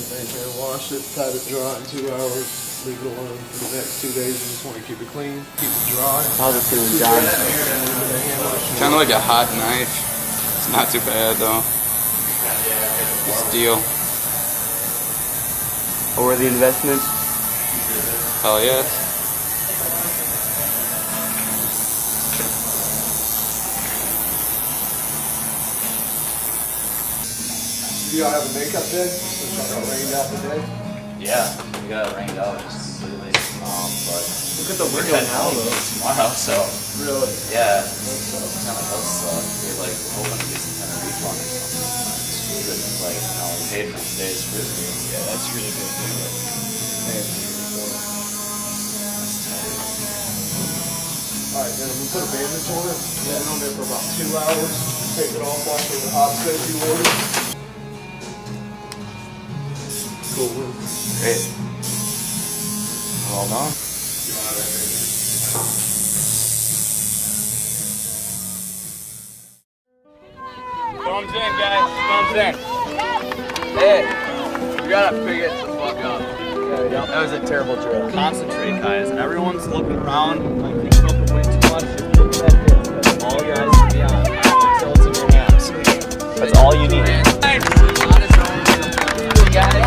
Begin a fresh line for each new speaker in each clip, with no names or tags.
everything, man. Wash it, pat it dry in 2 hours, leave it alone for the next 2 days. You just want to keep it clean, keep it dry.
How's it feeling, John?
Kind of like a hot knife. It's not too bad though. It's a deal.
What were the investments?
Hell yes.
Do y'all have a makeup day? Since y'all got rained out today?
Yeah, we got it rained out just completely. But
look at the window now, though.
Tomorrow, so
Really?
yeah, it kind of does suck. We're like hoping to get some kind of refund or something. Because like we paid for today's frisbee. Yeah, that's really good too.
Alright, then we put a bandage on it, leave it on there for about 2 hours, take it off after the hot safety water. Cool.
Great. Well done.
Thumbs in, guys. Thumbs in.
Hey, you gotta pick it the fuck up. That was a terrible drill. Concentrate, guys. Everyone's looking around, like thinking about the wind too much. Just look at that bit. That's all you guys can be on until it's in your hands. That's all you need. You got it.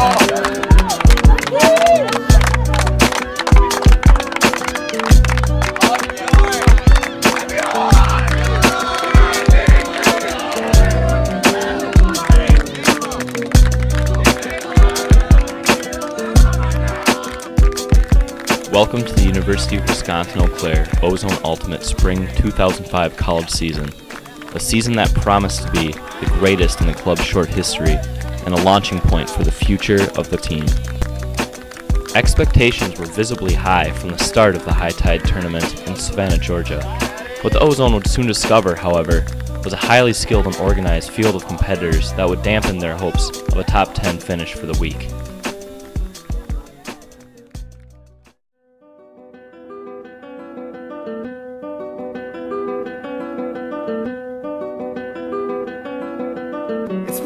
Welcome to the University of Wisconsin-Eau Claire EauZone Ultimate Spring 2005 college season, a season that promised to be the greatest in the club's short history and a launching point for the future of the team. Expectations were visibly high from the start of the High Tide tournament in Savannah, Georgia. What the EauZone would soon discover, however, was a highly skilled and organized field of competitors that would dampen their hopes of a top 10 finish for the week.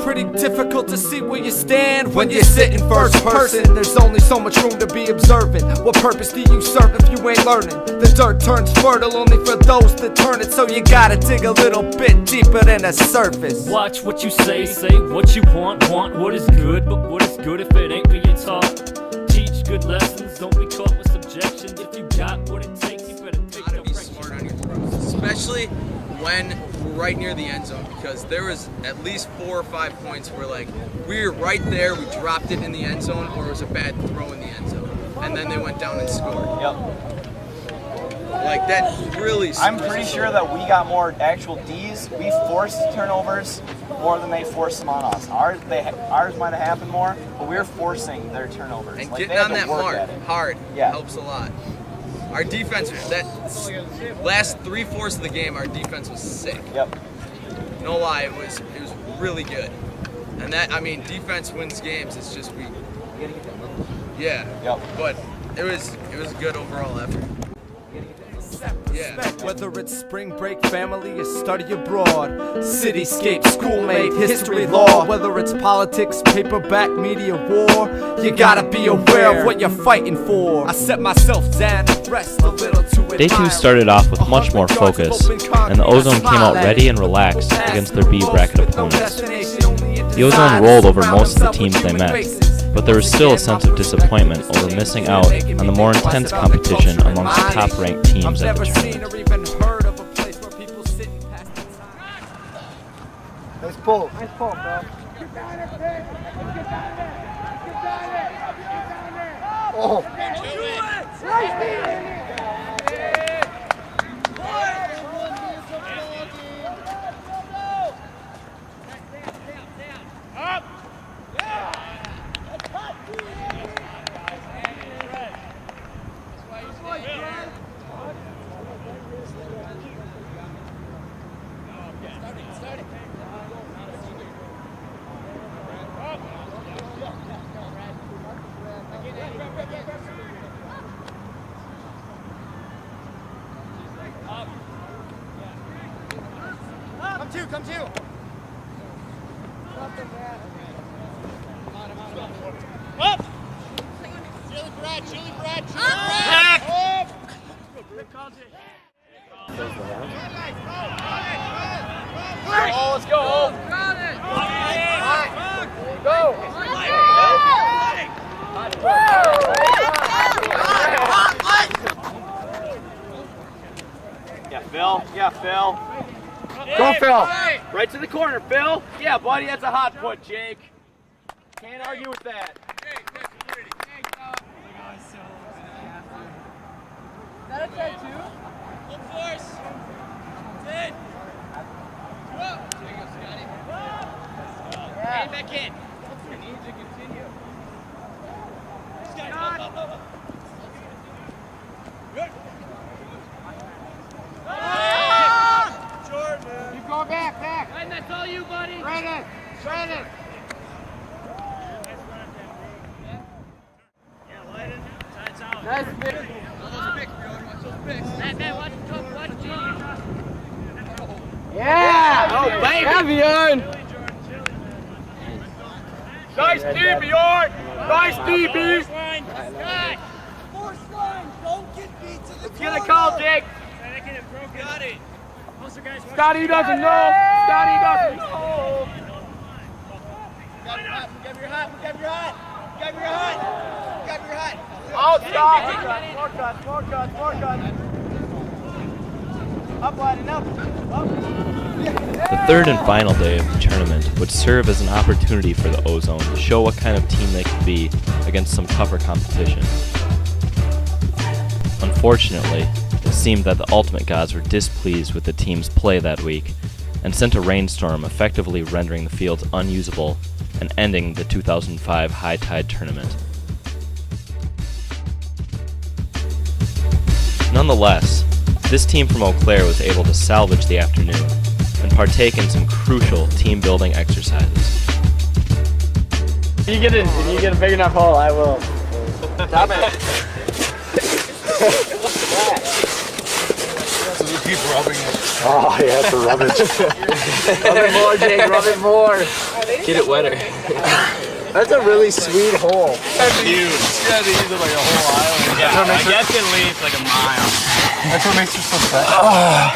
Pretty difficult to see where you stand when you're sitting first person. There's only so much room to be observant. What purpose do you serve if you ain't learning? The dirt turns fertile only for those that turn it, so you gotta dig a little bit deeper than the surface.
Watch what you say what you want what is good, but what is good if it ain't being taught? Teach good lessons, don't be caught with subjection. If you got what it takes, you better take
direction. Be smart on your throws, especially when we're right near the end zone, because there was at least 4 or 5 points where like we were right there, we dropped it in the end zone, or it was a bad throw in the end zone, and then they went down and scored.
Yep.
Like that really.
I'm pretty sure that we got more actual D's. We forced turnovers more than they forced them on us. Ours might have happened more, but we were forcing their turnovers.
And
like,
getting on that mark hard helps a lot. Our defense, that last 3/4 of the game, our defense was sick.
Yep.
No lie, it was really good. And that, I mean, defense wins games. It's just yeah.
Yep.
But it was a good overall effort. Yeah.
Whether it's spring break, family, or study abroad, cityscape, schoolmate, history, law. Whether it's politics, paperback, media, war, you gotta be aware of what you're fighting for. I set myself down to rest a little too.
Day 2 started off with much more focus, and the EauZone came out ready and relaxed against their B bracket opponents. The EauZone rolled over most of the teams they met, but there was still a sense of disappointment over missing out on the more intense competition amongst the top-ranked teams at the tournament.
Nice pull.
Nice pull, bro.
Oh.
Come to.
Oh, let's go. Go. Yeah, Phil. Yeah, Phil. Go, Phil. Right to the corner, Phil. Yeah, buddy, that's a hot put, Jake. Can't argue with that.
Is that a tattoo? Full force. 10. Yeah. Back in. We need to continue. Good. Jordan. Keep going back. And that's all you, buddy. Brandon. Yeah, Lighten. Time's out. Nice pick. Matt, watch Gene. Yeah!
Oh, baby!
Evian!
Nice D, Bjorn! Nice DB!
Force line! Don't get beat to the
Let's get a call, Jake!
Got it!
Scotty doesn't know!
Get your hot!
Oh, stop!
More cuts! Up, lighten up!
The third and final day of the tournament would serve as an opportunity for the EauZone to show what kind of team they could be against some tougher competition. Unfortunately, it seemed that the Ultimate Gods were displeased with the team's play that week and sent a rainstorm, effectively rendering the fields unusable and ending the 2005 High Tide tournament. Nonetheless, this team from Eau Claire was able to salvage the afternoon and partake in some crucial team-building exercises.
If you get a big enough hole, I will. Stop it.
So you keep rubbing it.
Oh, yeah, it's a rubbish. Rub it more, Jake, rub it more.
Get it wetter.
That's a really sweet hole.
That's huge. You had to use it like a whole island.
Yeah, I guess at least like a mile.
That's what makes it so fat.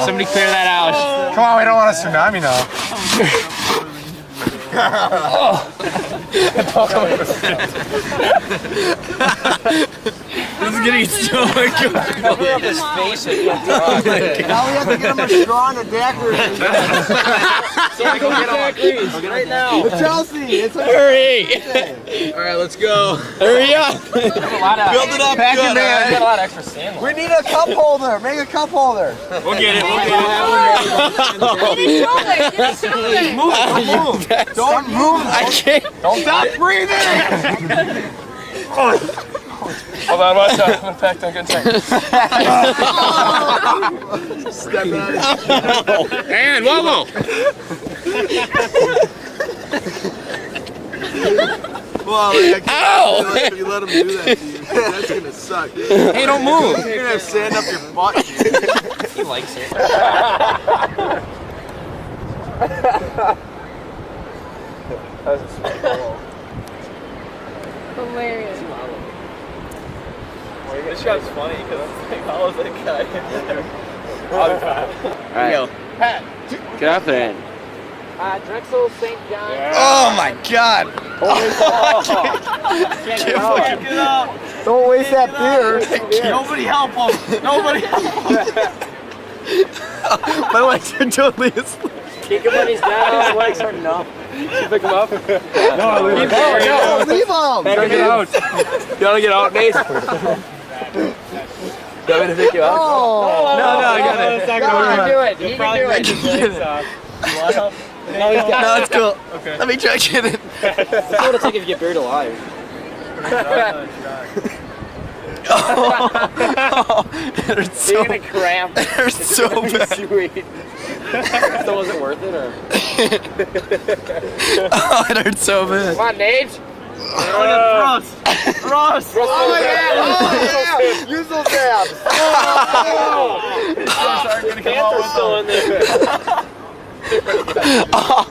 Somebody clear that out.
Come on, we don't want a tsunami now.
This is getting so uncomfortable.
Cover up his face with your dog. Now we have to get him a straw and a daiquiri.
So we go get daiquiris right now.
Chelsea, it's a
Hurry!
All right, let's go.
Hurry up!
Build it up
Pack
good,
it in.
all
Get
right?
a lot of extra sand.
We need a cup holder. Make a cup holder.
We'll get it.
Move. Don't move.
I can't.
Don't stop breathing! Hold on, watch out. I'm gonna pack that good time.
Step out.
And whoa!
Well, like,
Ow!
if you let him do that to you, that's gonna suck.
Hey, don't move!
You're gonna have sand up your butt, dude.
He likes it. That was a sweet hole.
Hilarious.
This shot's funny because I'm like, how is that guy in there?
Alright.
Pat.
Get out there.
Drexel St. John.
Oh my god!
Get up.
Don't waste that beer.
Nobody help him. Nobody help him.
My legs are totally asleep.
Kick him when he's down. His legs are numb.
You pick him up?
No, leave him.
No, leave him.
Gotta get out. You wanna get out, Nate? You want me to pick you up?
Oh.
No, I got it.
You can do it. You can do it.
No, it's cool. Okay. Let me try to get it.
That's what it'll take if you get buried alive.
It hurts so
You're gonna cramp.
It hurts so bad.
Sweet. So was it worth it or?
Oh, it hurts so bad.
Come on, Nate.
Ross!
Oh, yeah. Use those abs.
Panther's still in there.
Oh,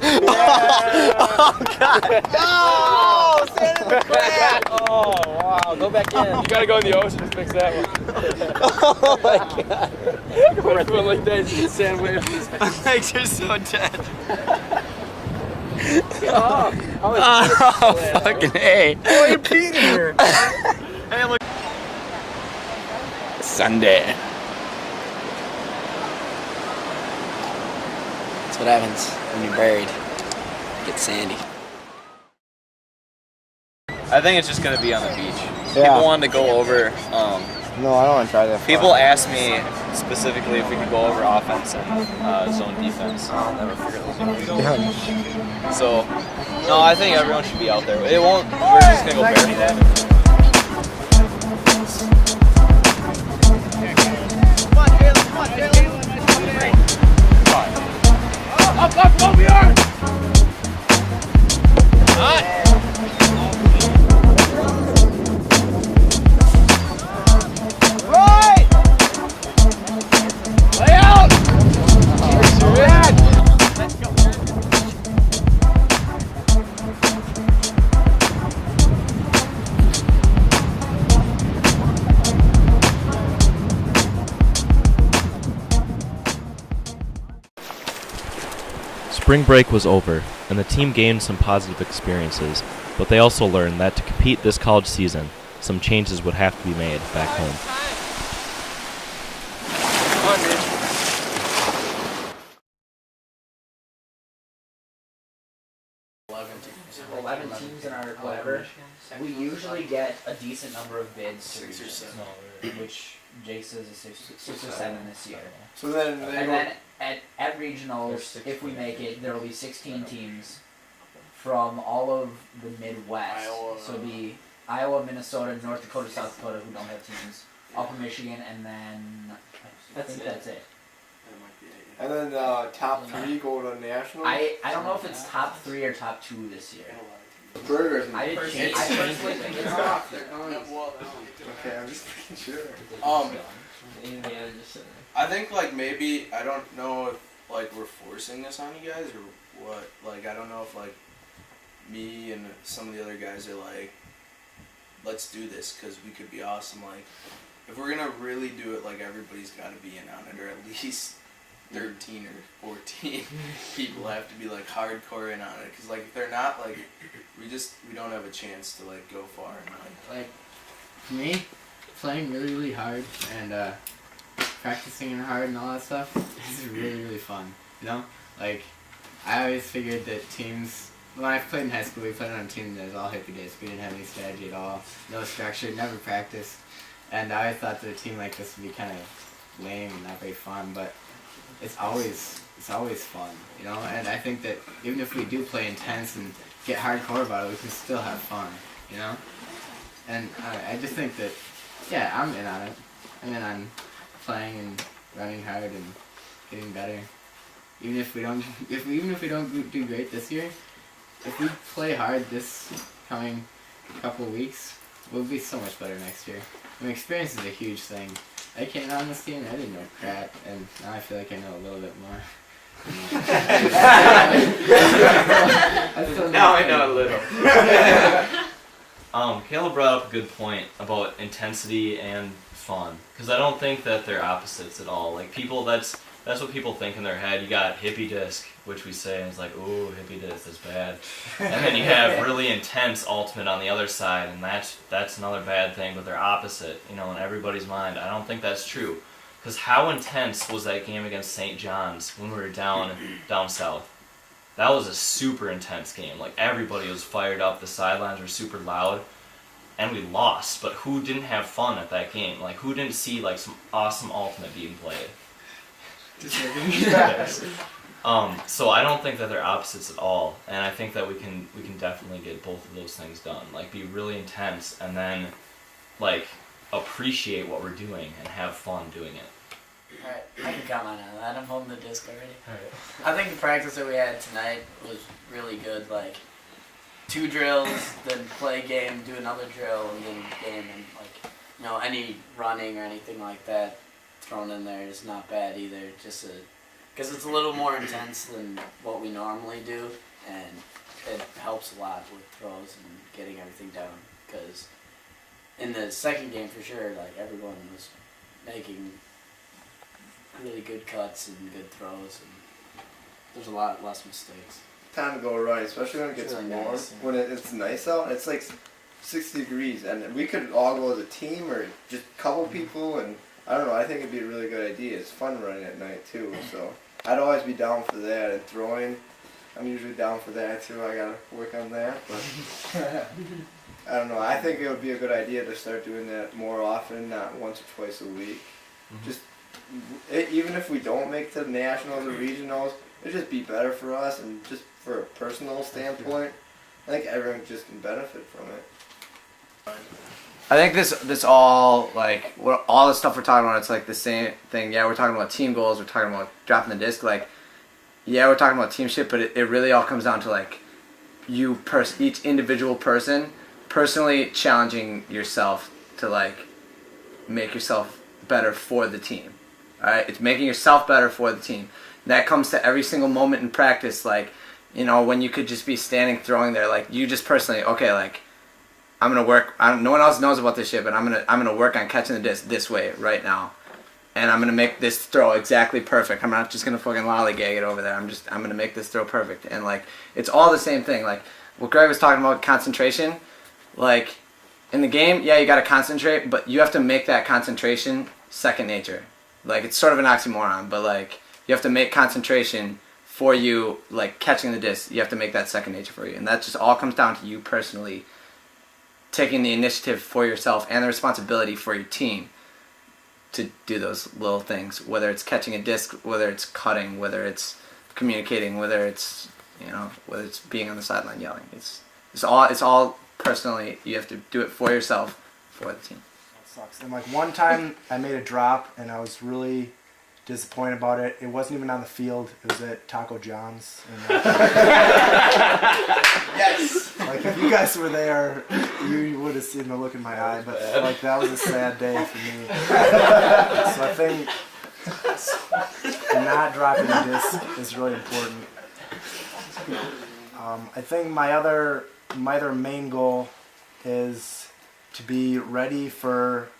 God.
Oh,
Oh, wow. Go back in.
You gotta go in the ocean to fix that one.
Oh, my God.
We're doing like that. You get sand waves.
My legs are so dead.
Oh,
fucking A. Oh, you're peeing here. Hey, look.
Sunday.
That's what happens when you're buried. Get sandy.
I think it's just going to be on the beach.
Yeah.
People wanted to go over.
No, I don't want to try that.
People asked me specifically if we could go over offense and zone defense. I'll never figure those out. So, no, I think everyone should be out there. It won't. We're just going to go barefoot.
Up, over here!
Right!
Lay out!
Spring break was over, and the team gained some positive experiences, but they also learned that to compete this college season, some changes would have to be made back home.
11 teams in our whatever. We usually get a decent number of bids, 6 or 7, which Jake says is 6 or 7 this year.
So then,
And then at regionals, if we make it, there will be 16 teams from all of the Midwest. So it'll be Iowa, Minnesota, North Dakota, South Dakota who don't have teams, Upper Michigan, and then I think that's it.
And then top 3 go to national.
I don't know if it's top 3 or top 2 this year.
Burgers.
I personally think it's top.
Okay, I'm just making sure.
I think like maybe I don't know if like we're forcing this on you guys or what. Like I don't know if like me and some of the other guys are like, let's do this because we could be awesome. Like if we're gonna really do it, like everybody's got to be in on it, or at least 13 or 14 people have to be like hardcore in on it. Because like if they're not, like we don't have a chance to like go far. And,
like for me, playing really hard and practicing hard and all that stuff, this is really fun. You know, like I always figured that teams. When I played in high school, we played on a team that was all hippie days. We didn't have any strategy at all, no structure, never practiced, and I always thought that a team like this would be kind of lame and not very fun. But it's always fun, you know. And I think that even if we do play intense and get hardcore about it, we can still have fun, you know. And I just think that, yeah, I'm in on it. I'm in on playing and running hard and getting better. Even if we don't do great this year, if we play hard this coming couple of weeks, we'll be so much better next year. I mean, experience is a huge thing. I came on this team, I didn't know crap, and now I feel like I know a little bit more.
Now I know a little. Caleb brought up a good point about intensity and fun, because I don't think that they're opposites at all. Like people, that's what people think in their head. You got hippie disc, which we say, and it's like, ooh, hippie disc is bad. And then you have really intense ultimate on the other side, and that's another bad thing, but they're opposite, you know, in everybody's mind. I don't think that's true. Because how intense was that game against St. John's when we were down south? That was a super intense game. Like, everybody was fired up, the sidelines were super loud, and we lost. But who didn't have fun at that game? Like, who didn't see, like, some awesome ultimate being played? So I don't think that they're opposites at all, and I think that we can definitely get both of those things done. Like, be really intense, and then, like, appreciate what we're doing and have fun doing it.
Alright, I can comment on that. I'm holding the disc already.
Alright.
I think the practice that we had tonight was really good. Like 2 drills, then play game, do another drill, and then game, and like, you know, any running or anything like that thrown in there is not bad either. Just because it's a little more intense than what we normally do, and it helps
helps a lot with throws and getting everything down. Because in the second game, for sure, like everyone was making really good cuts and good throws, and there's a lot less mistakes.
Time to go running, especially when it gets
really
warm.
nice, yeah.
When it's nice out, it's like 60 degrees, and we could all go as a team or just a couple people, and I don't know, I think it'd be a really good idea. It's fun running at night too, so I'd always be down for that. And throwing, I'm usually down for that too. I gotta work on that, but I don't know. I think it would be a good idea to start doing that more often, not once or twice a week. Just even if we don't make the nationals or regionals, it'd just be better for us, and just for a personal standpoint, I think everyone just can benefit from it.
I think this all, like, all the stuff we're talking about, it's like the same thing. Yeah, we're talking about team goals, we're talking about dropping the disc, like, yeah, we're talking about team shit, but it really all comes down to, like, each individual person personally challenging yourself to, like, make yourself better for the team. Alright, it's making yourself better for the team. That comes to every single moment in practice, like, you know, when you could just be standing throwing there, like, you just personally, okay, like, I'm gonna work. No one else knows about this shit, but I'm gonna work on catching the disc this way right now, and I'm gonna make this throw exactly perfect. I'm not just gonna fucking lollygag it over there. I'm gonna make this throw perfect, and like it's all the same thing. Like what Greg was talking about, concentration. Like in the game, yeah, you gotta concentrate, but you have to make that concentration second nature. Like it's sort of an oxymoron, but like you have to make concentration for you, like catching the disc. You have to make that second nature for you, and that just all comes down to you personally taking the initiative for yourself and the responsibility for your team to do those little things, whether it's catching a disc, whether it's cutting, whether it's communicating, whether it's, you know, whether it's being on the sideline yelling. It's all personally, you have to do it for yourself, for the team.
That sucks. And like one time I made a drop and I was really disappointed about it. It wasn't even on the field. It was at Taco John's. And,
yes!
Like if you guys were there, you would have seen the look in my eye, but like that was a sad day for me. So I think not dropping the disc is really important. I think my other main goal is to be ready for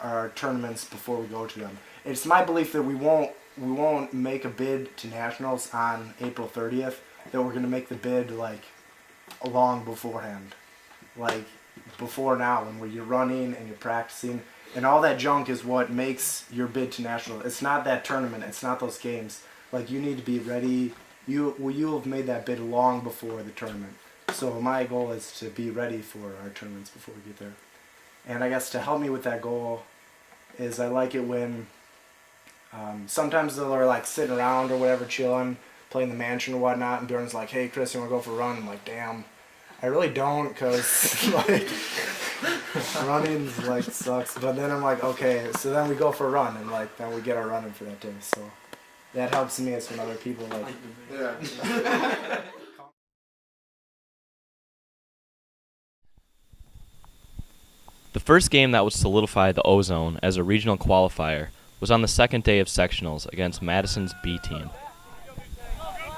our tournaments before we go to them. It's my belief that we won't make a bid to nationals on April 30th. That we're gonna make the bid like long beforehand, like before now, when you're running and you're practicing, and all that junk is what makes your bid to national. It's not that tournament. It's not those games. Like you need to be ready. You'll have made that bid long before the tournament. So my goal is to be ready for our tournaments before we get there. And I guess to help me with that goal is I like it when sometimes they're like sitting around or whatever, chilling, playing the mansion or whatnot, and Bjorn's like, "Hey, Chris, you want to go for a run?" I'm like, "Damn, I really don't, because like running like sucks." But then I'm like, "Okay," so then we go for a run, and like then we get our running for that day. So that helps me as when other people like.
Yeah.
The first game that would solidify the EauZone as a regional qualifier was on the second day of sectionals against Madison's B team.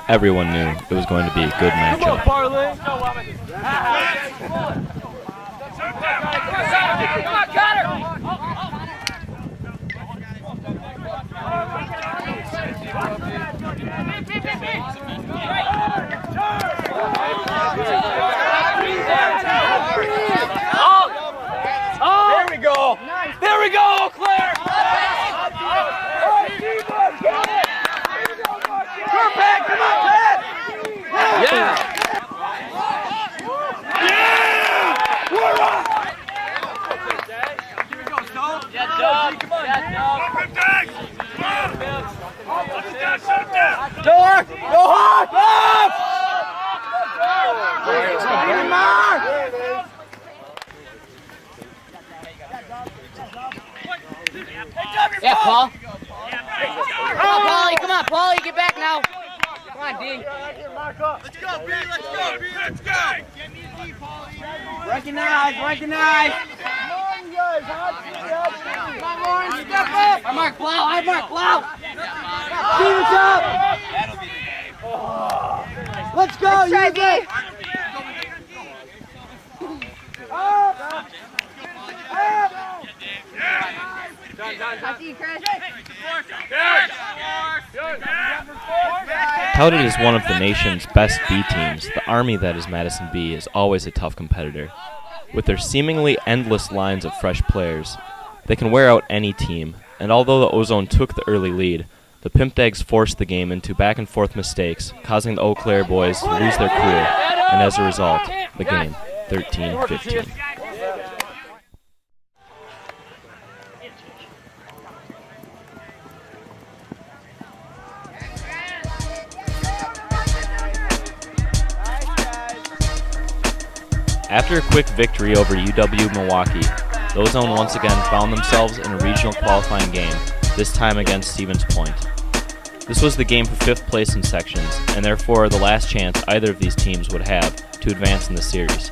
Everyone knew it was going to be a good matchup.
There we go! There we go, Claire! Come back, come on, Pat! Yeah! Yeah! We're up! Here we go, Stone. Get done. Get done. Door! Go hard! Up! Come on!
Yeah, Paul. Come on, Paulie. Come on, Paulie. Get back now. Come on, D.
Let's go, B. Let's go, B. Let's go.
Recognize.
Come on, you guys.
Come on, Lauren. Step up. I mark Blau. Team us up. Let's go, you guys.
I'll see you, Chris.
Touted as one of the nation's best B teams, the Army that is Madison B is always a tough competitor. With their seemingly endless lines of fresh players, they can wear out any team, and although the EauZone took the early lead, the Pimp Dags forced the game into back-and-forth mistakes, causing the Eau Claire boys to lose their cool, and as a result, the game, 13-15. After a quick victory over UW Milwaukee, the EauZone once again found themselves in a regional qualifying game, this time against Stevens Point. This was the game for 5th place in sections, and therefore the last chance either of these teams would have to advance in the series.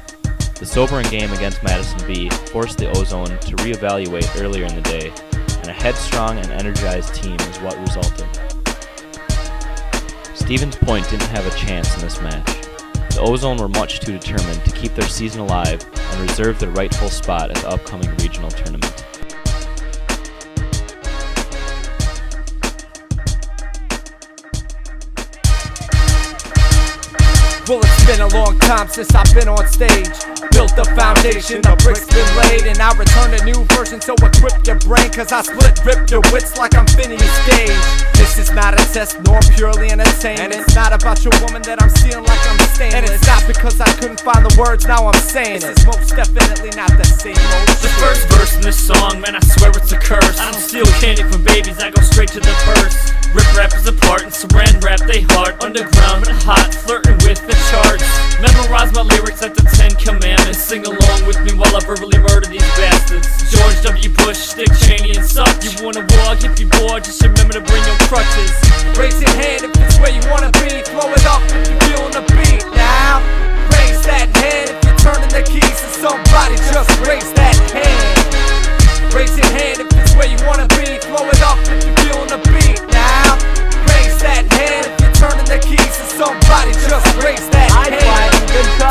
The sobering game against Madison B forced the EauZone to reevaluate earlier in the day, and a headstrong and energized team is what resulted. Stevens Point didn't have a chance in this match. The EauZone were much too determined to keep their season alive and reserve their rightful spot at the upcoming regional tournament.
Well, it's been a long time since I've been on stage. Built the foundation, the bricks been laid, and I return a new version, so equip your brain, cause I rip your wits like I'm Phineas Gage. This is not a test, nor purely entertainment, and it's not about your woman that I'm seeing like I'm stainless. And it's not because I couldn't find the words, now I'm saying it. This is most definitely not the same old
The first verse in this song, man, I swear it's a curse. I don't steal candy from babies, I go straight to the purse. Rip rappers apart and saran wrap they hard. Underground but hot, flirting with the charts. Memorize my lyrics like the 10 Commandments. Sing along with me while I verbally murder these bastards. George W. Bush, Dick Cheney and such. You wanna walk if you're bored, just remember to bring your crutches.
Raise your hand if it's where you wanna be. Throw it up if you're feeling the beat. Now, raise that hand if you're turning the keys to somebody. Just raise that hand. Raise your hand if it's where you wanna be. Throw it up if you're feeling the beat. Now, raise that hand if you're turning the keys to somebody. Just raise that hand.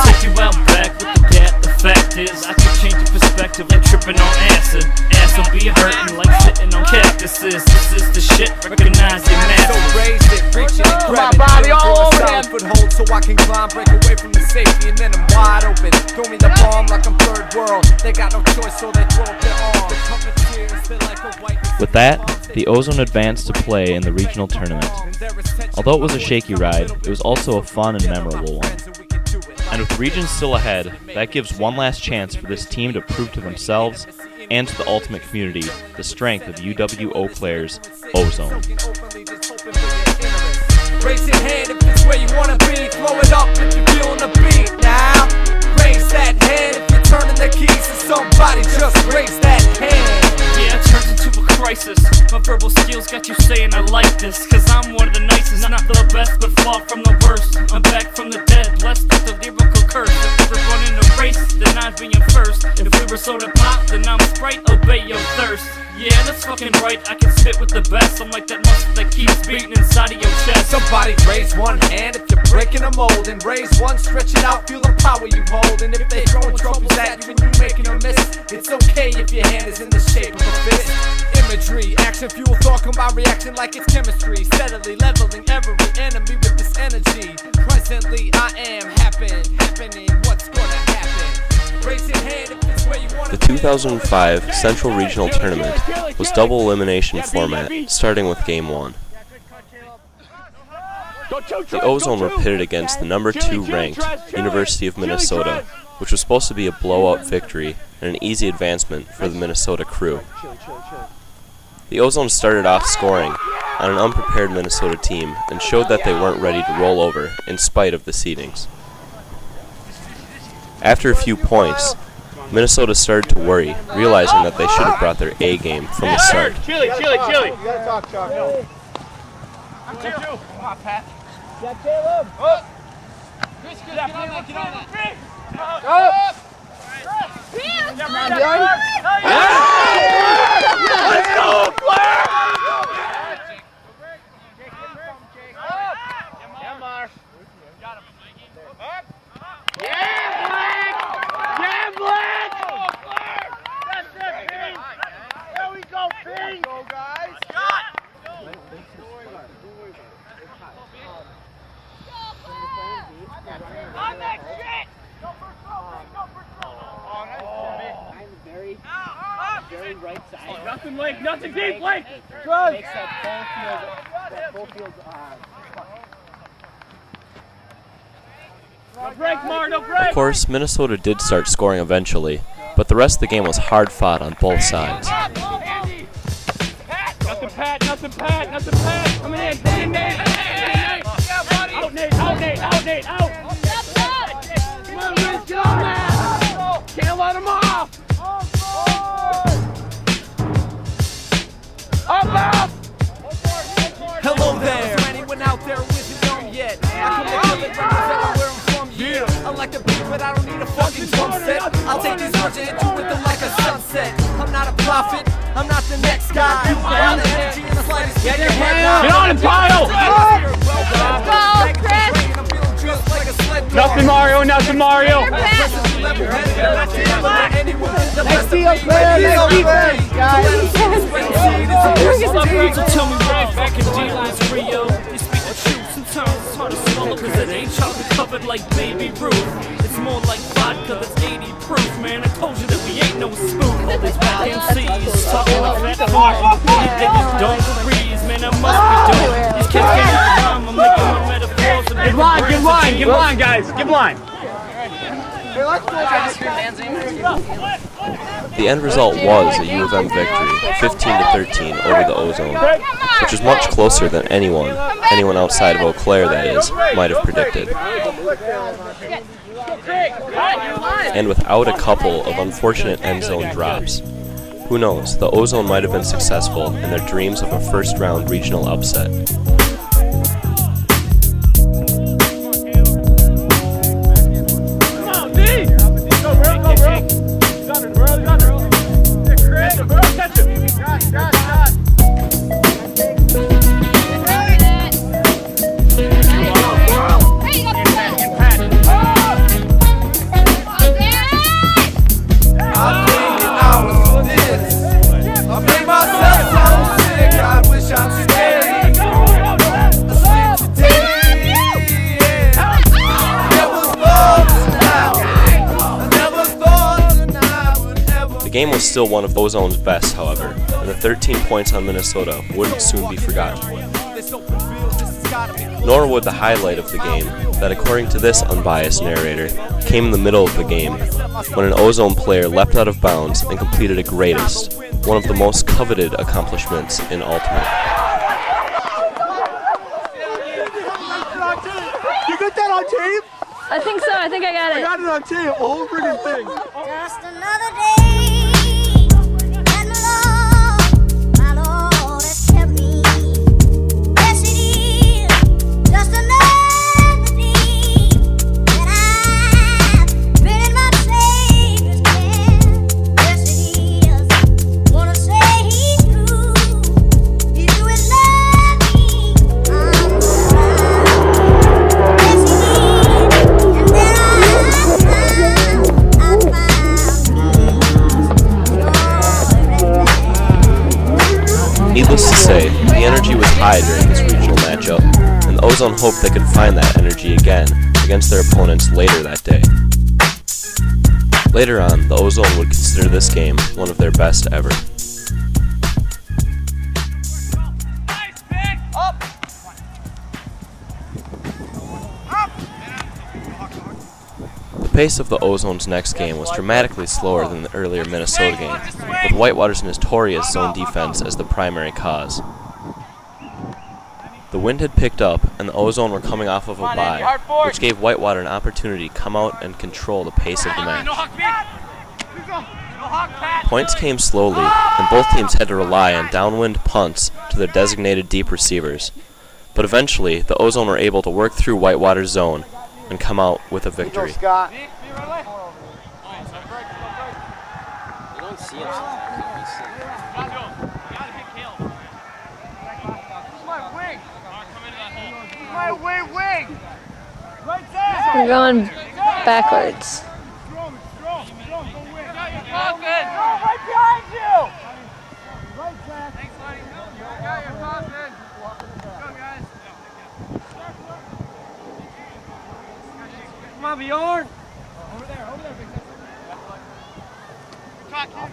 Take you out back with the gat. The fact is, I can change your perspective like tripping on acid. Ass will be hurting like sitting on cactuses. This is the shit, recognize your master.
So raise it, reach it, and grab it. My body all over him. Foothold so I can climb, break away from the safety, and then I'm wide open. Throw me the bomb like I'm third world. They got no choice, so they throw up their arms.
With that, the EauZone advanced to play in the regional tournament. Although it was a shaky ride, it was also a fun and memorable one. And with regions still ahead, that gives one last chance for this team to prove to themselves and to the ultimate community the strength of UW Eau Claire's EauZone.
Raise your hand if it's where you wanna be. Throw it up if you're feeling the beat. Now, raise that hand if you're turning the keys to somebody. Just raise that hand.
Yeah, it turns into a crisis. My verbal skills got you saying I like this, cause I'm one of the nicest, not the best, but far from the worst. I'm back from the dead, blessed with the lyrical curse. If we were running a race, then I'd be in first. If we were soda pop, then I'm Sprite, obey your thirst. Yeah, that's fucking right, I can spit with the best. I'm like that muscle that keeps beating inside of your chest.
Somebody raise one hand if you're breaking a mold, and raise one, stretch it out, feel the power you hold. And if they throwing troubles at you and you making a miss, it's okay if your hand is in the shape of a fist. Imagery, action, fuel, thought, combined reaction like it's chemistry. Steadily leveling every enemy with this energy. Presently I am happening, what's gonna happen? Raise your hand if it's where you wanna be.
The 2005 Central Regional Tournament was double elimination format, starting with Game 1. The EauZone were pitted against the number 2 ranked University of Minnesota, which was supposed to be a blowout victory and an easy advancement for the Minnesota crew. The EauZone started off scoring on an unprepared Minnesota team and showed that they weren't ready to roll over in spite of the seedings. After a few points, Minnesota started to worry, realizing that they should have brought their A game from the start.
Chili. You gotta talk, Chuck. No. I'm two. Come on, Pat. Got Caleb. Up. Chris, get on that. Up.
Let's go, Blair!
There we go, Ping! Nothing, Blake. Nothing deep, Blake.
Good.
Makes that full field. Don't break, Mar. Don't break.
Of course, Minnesota did start scoring eventually, but the rest of the game was hard fought on both sides.
Nothing, Pat. Nothing, Pat. Nothing, Pat. Coming in. Nate. Out, Nate. Out, Nate. Out, Nate. Out. Come on, Rich. Get on that. Can't let him off. Up.
Hello there. Is there anyone out there with his own yet? I come to kill it, representing where I'm from. Yeah. I like the beat, but I don't need a fucking drum set. I'll take these words and hit you with them like a sunset. I'm not a prophet. I'm not the next guy. All the energy in the slightest. Get your hand up.
Get on him, Kyle.
Go, Chris.
Nothing, Mario. Nothing, Mario.
Let's see us play. Let's defense, guys.
Tell me right back in D-Line's Rio. They speak the truth. Sometimes it's hard to swallow because it ain't chocolate covered like Baby Ruth. It's more like vodka that's 80 proof, man. I told you that we ain't no spook. All these back MCs talking like that far. They just dungarees, man. I must be doing. These kids can't even rhyme. I'm making my metaphors.
Give line, guys. Give line.
The end result was a U of M victory, 15-13 over the EauZone, which was much closer than anyone outside of Eau Claire, that is, might have predicted. And without a couple of unfortunate end zone drops, who knows, the EauZone might have been successful in their dreams of a first-round regional upset. The game was still one of EauZone's best, however, and the 13 points on Minnesota wouldn't soon be forgotten. Nor would the highlight of the game, that according to this unbiased narrator, came in the middle of the game, when an EauZone player leapt out of bounds and completed a greatest, one of the most coveted accomplishments in Ultimate.
You got that on tape?
I think so. I think I got it.
I got it on tape. The whole freaking thing.
Just another day.
Needless to say, the energy was high during this regional matchup, and the EauZone hoped they could find that energy again against their opponents later that day. Later on, the EauZone would consider this game one of their best ever. The pace of the EauZone's next game was dramatically slower than the earlier Minnesota game, with Whitewater's notorious zone defense as the primary cause. The wind had picked up, and the EauZone were coming off of a bye, which gave Whitewater an opportunity to come out and control the pace of the match. Points came slowly, and both teams had to rely on downwind punts to their designated deep receivers. But eventually, the EauZone were able to work through Whitewater's zone and come out with a victory.
We're going backwards.
Right behind you! Right, Jack. Thanks, buddy. You're passing. Go, guys. Come on, Bjorn. Over there, big guy. Good talk, kid.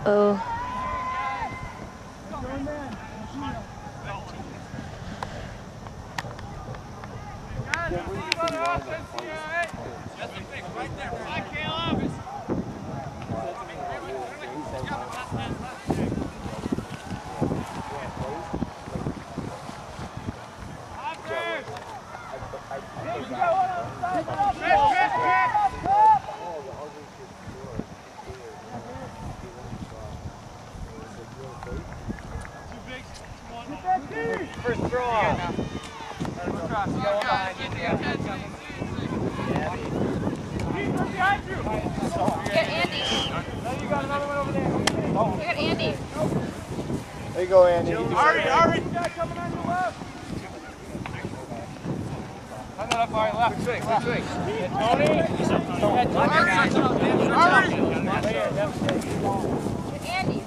Uh-oh.
First throw off.
Get Andy.
You got another one over there.
We got Andy.
There you go, Andy.
Ari, coming on your left. Line that up, Ari, left. Good swing. Tony.
Andy.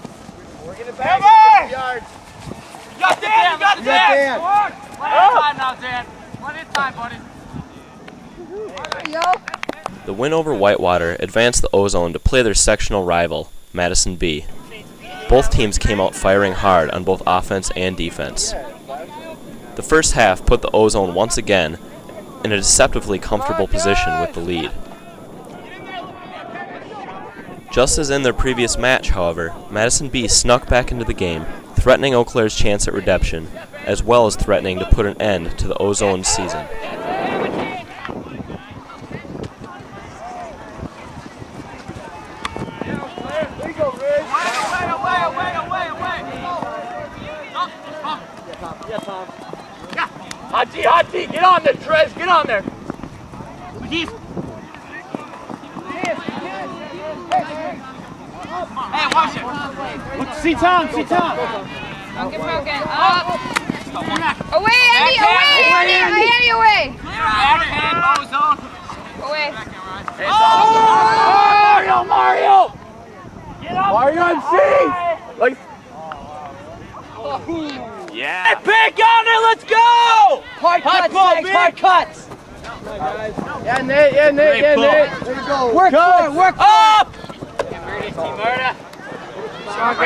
We're getting back. Yards. You got Dan. You got Dan. One at a time now, Dan. One at a time, buddy.
The win over Whitewater advanced the EauZone to play their sectional rival, Madison B. Both teams came out firing hard on both offense and defense. The first half put the EauZone once again in a deceptively comfortable position with the lead. Just as in their previous match, however, Madison B snuck back into the game, threatening Eau Claire's chance at redemption, as well as threatening to put an end to the EauZone season.
Hot T, get on there, Trez, get on there. Hey, watch it. See Tom.
Don't get broken. Up. Away, Andy, away.
Backhand, EauZone.
Away.
Oh, Mario! Get up. Mario and C. Like. Yeah. Hey, back on there, let's go!
Hard cuts.
Yeah, Nate. There you go. Work up!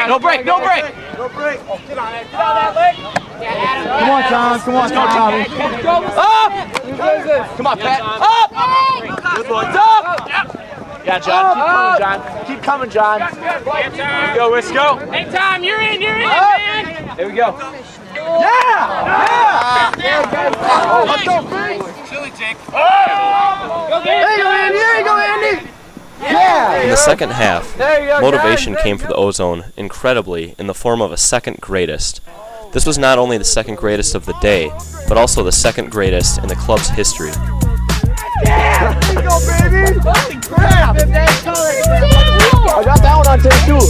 No break.
No break.
Oh, get on that leg.
Come on, Tommy.
Up! Come on, Pat. Up! Good boy. Up! Yeah, John. Keep coming, John. Go, Wisco. Hey, Tom, you're in, man. There we go. Yeah! Let's go, Chris. Silly Jake.
There you go, Andy. Yeah!
In the second half, motivation came for the EauZone, incredibly, in the form of a second greatest. This was not only the second greatest of the day, but also the second greatest in the club's history.
Yeah! There you go, baby! Holy crap! I got that one on tape, too.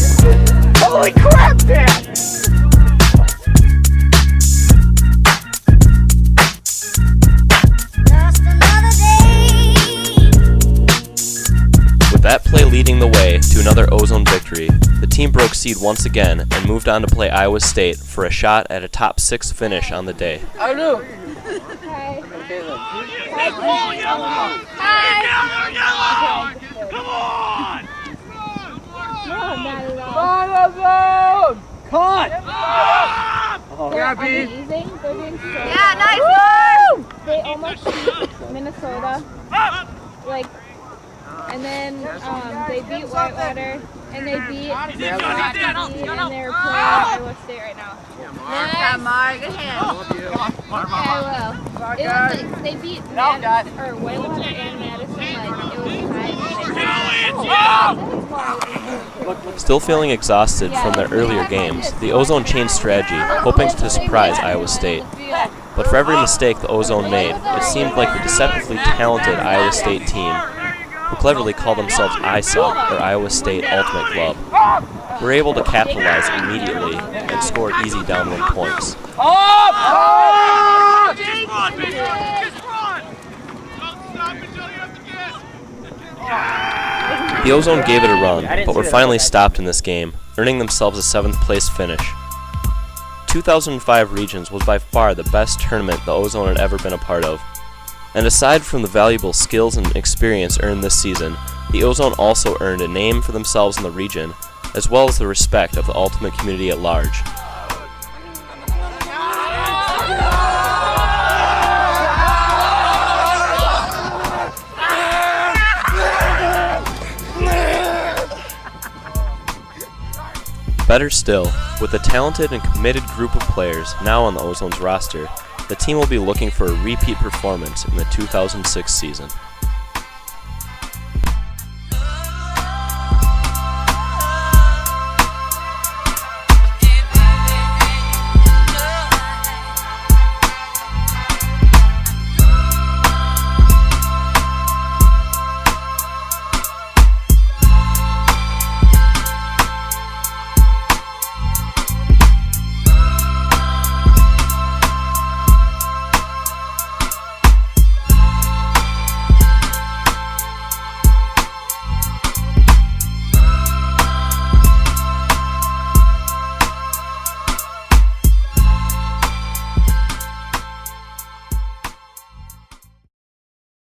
Holy crap, Dad!
With that play leading the way to another EauZone victory, the team broke seed once again and moved on to play Iowa State for a shot at a top 6 finish on the day.
I do.
Hi.
Come on!
No, not at all.
Cut!
They're amazing. They're doing so
Yeah, nice
well. They almost beat Minnesota. And then they beat Whitewater, and they beat and they're playing Iowa State right now.
Nice. Mari, good hand.
Yeah, I will. They beat Whitewater and Madison. It was
Still feeling exhausted from their earlier games, the EauZone changed strategy, hoping to surprise Iowa State. But for every mistake the EauZone made, it seemed like the deceptively talented Iowa State team, who cleverly call themselves ISUB, or Iowa State Ultimate Club, were able to capitalize immediately and score easy downward points. The EauZone gave it a run, but were finally stopped in this game, earning themselves a 7th place finish. 2005 Regions was by far the best tournament the EauZone had ever been a part of. And aside from the valuable skills and experience earned this season, the EauZone also earned a name for themselves in the region as well as the respect of the Ultimate community at large. Better still, with a talented and committed group of players now on the EauZone's roster, the team will be looking for a repeat performance in the 2006 season.